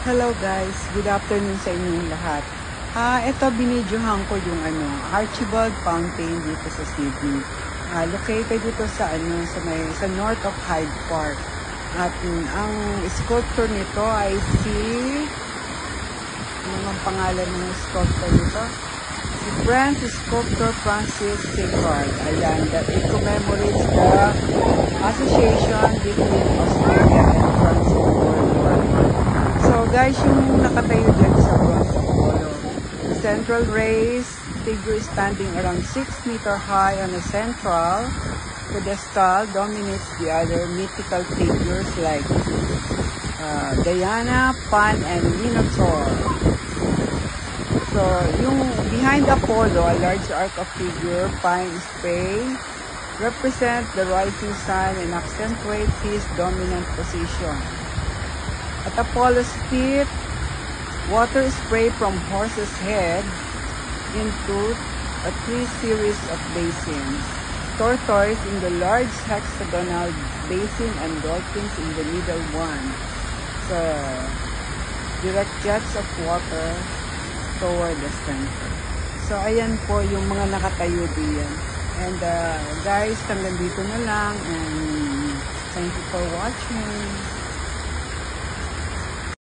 Hello guys, good afternoon sa inyong lahat. Ito binidyohan ko yung Archibald Fountain dito sa Sydney. Located dito sa sa north of Hyde Park. At ang sculpture nito ay ang pangalan ng sculptor nito? Si French sculptor Francis Sicard. Ayan, that it commemorates the association between Australia and France in World War I. So guys, yung nakatayo dyan sa Bronze Apollo, the central raised figure standing around 6 meter high on a central pedestal dominates the other mythical figures like Diana, Pan, and Minotaur. So, yung behind Apollo, a large arc of figure, Pine spray, represent the rising sun and accentuate his dominant position. At Apollo's feet, water spray from horse's head into a series of basins. Tortoise in the large hexagonal basin and dolphins in the middle one. So, direct jets of water toward the center. So, ayan po yung mga nakatayo diyan. And guys, hanggang dito na lang and thank you for watching.